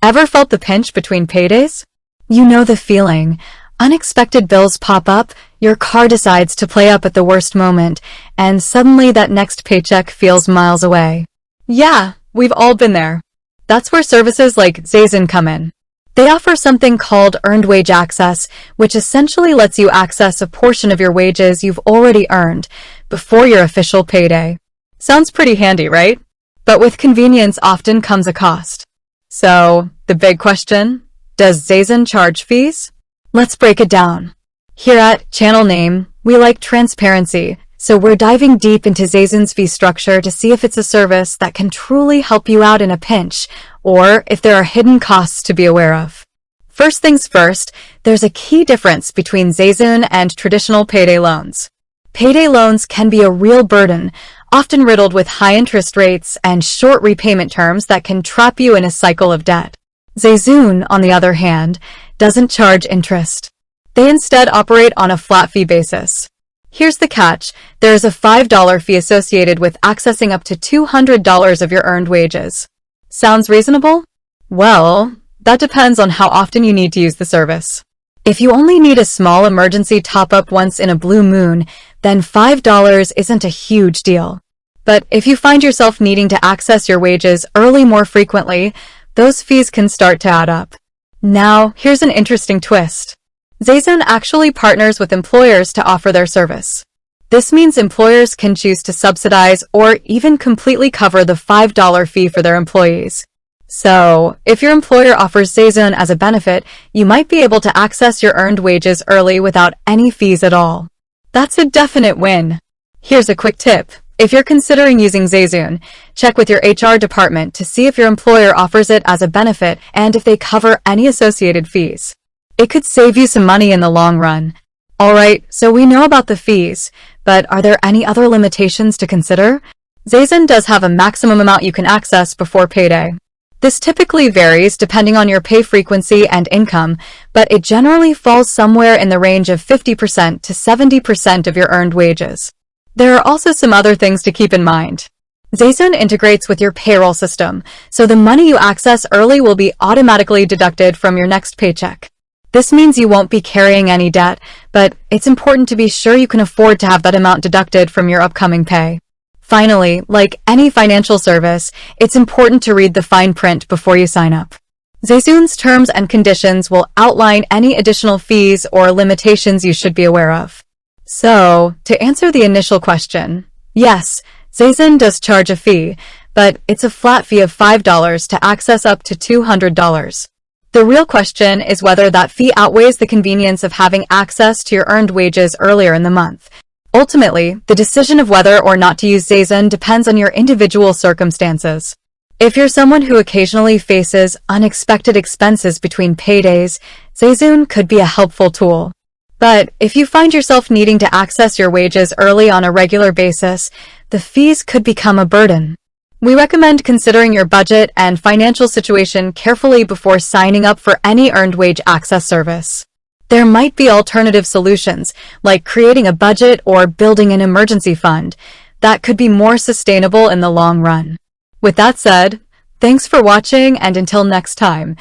Ever felt the pinch between paydays? You know the feeling. Unexpected bills pop up, your car decides to play up at the worst moment, and suddenly that next paycheck feels miles away. Yeah, we've all been there. That's where services like Zayzoon come in. They offer something called earned wage access, which essentially lets you access a portion of your wages you've already earned before your official payday. Sounds pretty handy, right? But with convenience often comes a cost. So, the big question, does Zayzoon charge fees? Let's break it down. Here at Channel Name, we like transparency, so we're diving deep into Zayzoon's fee structure to see if it's a service that can truly help you out in a pinch, or if there are hidden costs to be aware of. First things first, there's a key difference between Zayzoon and traditional payday loans. Payday loans can be a real burden, often riddled with high interest rates and short repayment terms that can trap you in a cycle of debt. Zayzoon, on the other hand, doesn't charge interest. They instead operate on a flat fee basis. Here's the catch. There is a $5 fee associated with accessing up to $200 of your earned wages. Sounds reasonable? Well, that depends on how often you need to use the service. If you only need a small emergency top-up once in a blue moon, then $5 isn't a huge deal. But if you find yourself needing to access your wages early more frequently, those fees can start to add up. Now, here's an interesting twist. Zayzoon actually partners with employers to offer their service. This means employers can choose to subsidize or even completely cover the $5 fee for their employees. So, if your employer offers Zayzoon as a benefit, you might be able to access your earned wages early without any fees at all. That's a definite win. Here's a quick tip. If you're considering using Zayzoon, check with your HR department to see if your employer offers it as a benefit and if they cover any associated fees. It could save you some money in the long run. Alright, so we know about the fees, but are there any other limitations to consider? Zayzoon does have a maximum amount you can access before payday. This typically varies depending on your pay frequency and income, but it generally falls somewhere in the range of 50% to 70% of your earned wages. There are also some other things to keep in mind. Zayzoon integrates with your payroll system, so the money you access early will be automatically deducted from your next paycheck. This means you won't be carrying any debt, but it's important to be sure you can afford to have that amount deducted from your upcoming pay. Finally, like any financial service, it's important to read the fine print before you sign up. Zayzoon's terms and conditions will outline any additional fees or limitations you should be aware of. So, to answer the initial question, yes, Zayzoon does charge a fee, but it's a flat fee of $5 to access up to $200. The real question is whether that fee outweighs the convenience of having access to your earned wages earlier in the month. Ultimately, the decision of whether or not to use Zayzoon depends on your individual circumstances. If you're someone who occasionally faces unexpected expenses between paydays, Zayzoon could be a helpful tool. But if you find yourself needing to access your wages early on a regular basis, the fees could become a burden. We recommend considering your budget and financial situation carefully before signing up for any earned wage access service. There might be alternative solutions, like creating a budget or building an emergency fund, that could be more sustainable in the long run. With that said, thanks for watching, and until next time.